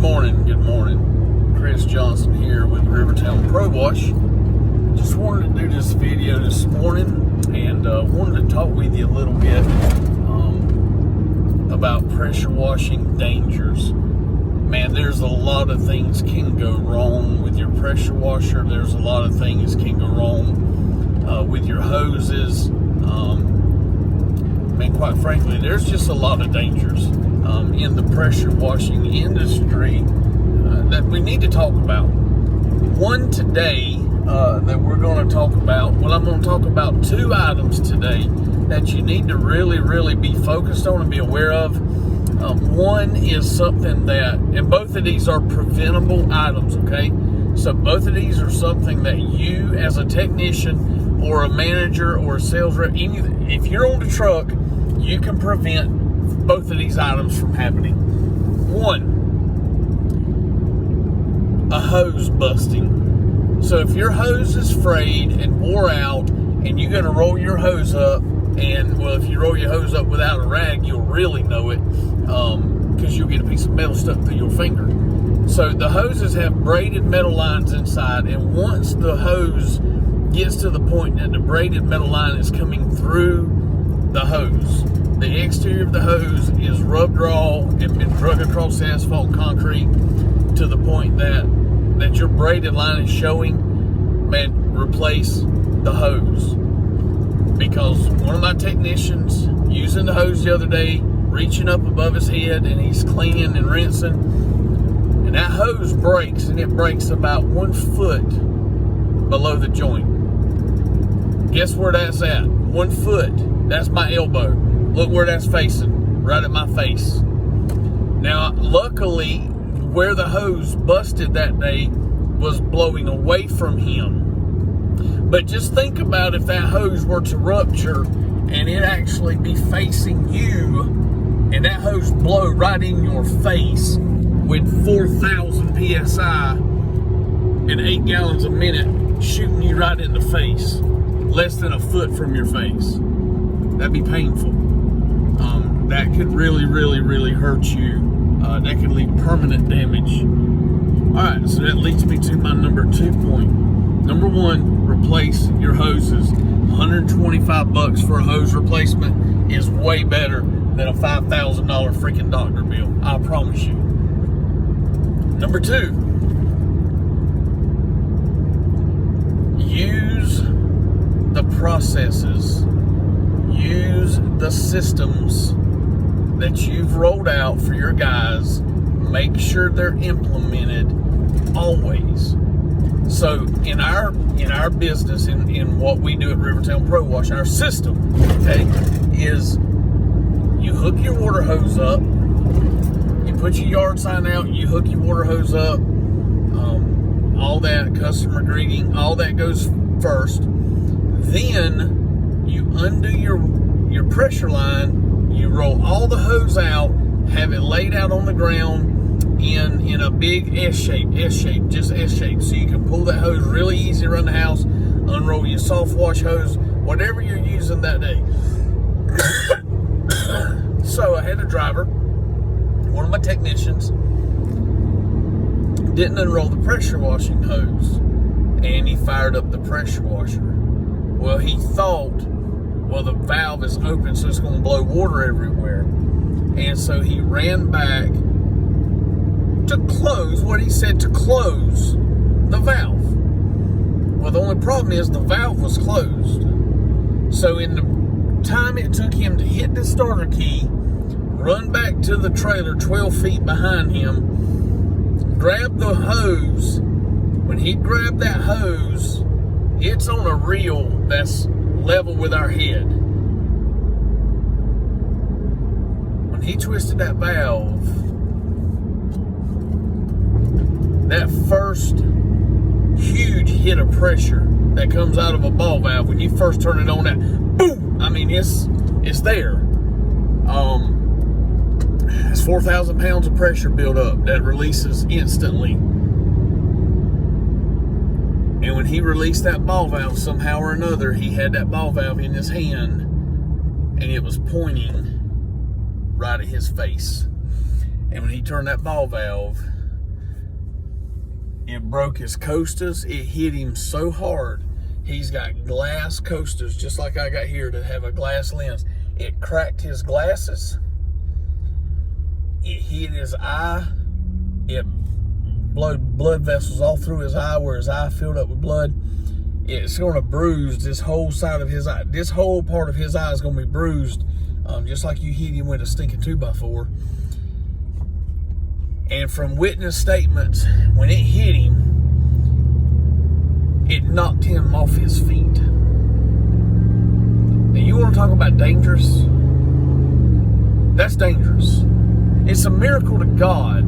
Good morning. Chris Johnson here with Rivertown Pro Wash. Just wanted to do this video this morning and wanted to talk with you a little bit about pressure washing dangers. Man, there's a lot of things can go wrong with your pressure washer. There's a lot of things can go wrong with your hoses. Man, quite frankly, there's just a lot of dangers in the pressure washing industry that we need to talk about. One today that we're going to talk about, well, I'm going to talk about two items today that you need to really be focused on and be aware of. One is something that, and both of these are preventable items, okay? So both of these are something that you as a technician or a manager or a sales rep, if you're on the truck, you can prevent both of these items from happening. One, a hose busting. So if your hose is frayed and wore out and you got to roll your hose up, and well, if you roll your hose up without a rag, you'll really know it because you'll get a piece of metal stuck through your finger. So the hoses have braided metal lines inside, and once the hose gets to the point that the braided metal line is coming through the hose, the exterior of the hose is rubbed raw and been drug across the asphalt and concrete to the point that your braided line is showing, man, replace the hose. Because one of my technicians using the hose the other day, reaching up above his head and he's cleaning and rinsing, and that hose breaks, and it breaks about 1 foot below the joint. Guess where that's at? 1 foot. That's my elbow. Look where that's facing, right at my face. Now, luckily, where the hose busted that day was blowing away from him. But just think about if that hose were to rupture and it actually be facing you, and that hose blow right in your face with 4,000 PSI and 8 gallons a minute shooting you right in the face, less than a foot from your face. That'd be painful. That could really hurt you. That could leave permanent damage. Alright, so that leads me to my number 2 point. Number 1, replace your hoses. $125 for a hose replacement is way better than a $5,000 freaking doctor bill. I promise you. Number 2, use the processes, use the systems that you've rolled out for your guys. Make sure they're implemented always. So in our business, in what we do at Rivertown Pro Wash, our system, okay, is you hook your water hose up, you put your yard sign out, you hook your water hose up, all that, customer greeting, all that goes first. Then you undo your pressure line, you roll all the hose out, have it laid out on the ground in a big S shape, just S shape. So you can pull that hose really easy around the house, unroll your soft wash hose, whatever you're using that day. So I had a driver, one of my technicians, didn't unroll the pressure washing hose, and he fired up the pressure washer. Well, he thought, well, the valve is open, so it's going to blow water everywhere. And so he ran back to close what he said to close the valve. Well, the only problem is the valve was closed. So in the time it took him to hit the starter key, run back to the trailer 12 feet behind him, grab the hose, when he grabbed that hose, it's on a reel that's level with our head. When he twisted that valve, that first huge hit of pressure that comes out of a ball valve, when you first turn it on, that boom, I mean, it's there. It's 4,000 pounds of pressure built up that releases instantly. And when he released that ball valve, somehow or another, he had that ball valve in his hand, and it was pointing right at his face. And when he turned that ball valve, It broke his coasters. It hit him so hard. He's got glass coasters, just like I got here, that have a glass lens. It cracked his glasses. It hit his eye. It blood vessels all through his eye, where his eye filled up with blood. It's going to bruise this whole side of his eye. This whole part of his eye is going to be bruised, just like you hit him with a stinking 2x4. And from witness statements, when it hit him, it knocked him off his feet. Now, you want to talk about dangerous? That's dangerous. It's a miracle to God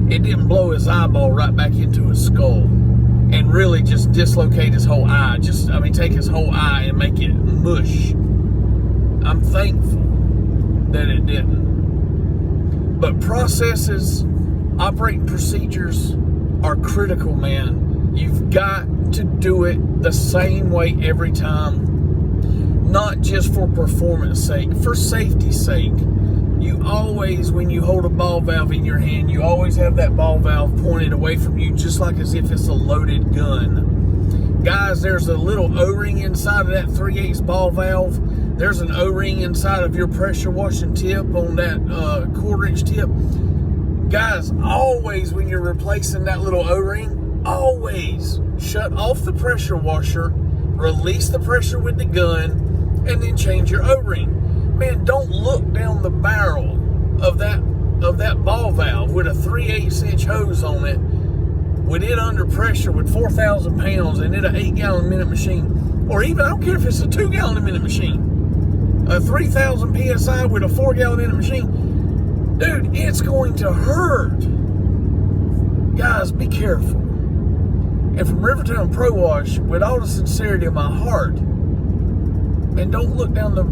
it didn't blow his eyeball right back into his skull and really just dislocate his whole eye. Take his whole eye and make it mush. I'm thankful that it didn't. But processes, operating procedures are critical, man. You've got to do it the same way every time, not just for performance sake, for safety's sake. You always, when you hold a ball valve in your hand, you always have that ball valve pointed away from you, just like as if it's a loaded gun. Guys, there's a little O-ring inside of that 3/8 ball valve. There's an O-ring inside of your pressure washing tip on that 1/4-inch tip. Guys, always when you're replacing that little O-ring, always shut off the pressure washer, release the pressure with the gun, and then change your O-ring. Man, don't look down the barrel of that ball valve with a 3/8-inch hose on it, with it under pressure with 4,000 pounds and it an 8-gallon-a-minute machine, or even, I don't care if it's a 2-gallon-a-minute machine, a 3,000 PSI with a 4-gallon-a-minute machine. Dude, it's going to hurt. Guys, be careful. And from Rivertown Pro Wash, with all the sincerity of my heart, man, don't look down the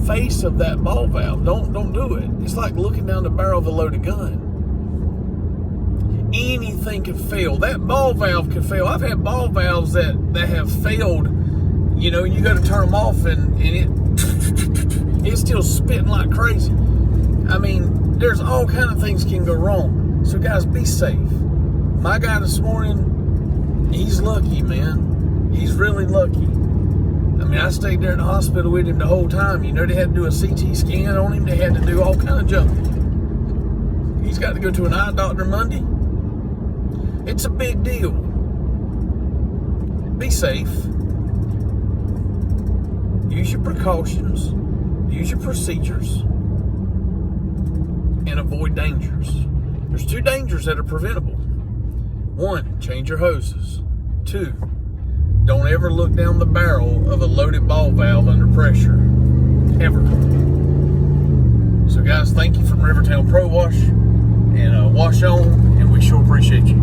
face of that ball valve. Don't do it. It's like looking down the barrel of a loaded gun. Anything can fail. That ball valve can fail. I've had ball valves that have failed. You know, you got to turn them off and it's still spitting like crazy. I mean, there's all kind of things can go wrong. So guys, be safe. My guy this morning, he's lucky, man. He's really lucky. I mean, I stayed there in the hospital with him the whole time. You know, they had to do a CT scan on him. They had to do all kind of junk. He's got to go to an eye doctor Monday. It's a big deal. Be safe. Use your precautions. Use your procedures. And avoid dangers. There's 2 dangers that are preventable. 1, change your hoses. 2, don't ever look down the barrel of a loaded ball valve under pressure. Ever. So guys, thank you from Rivertown Pro Wash. And wash on, and we sure appreciate you.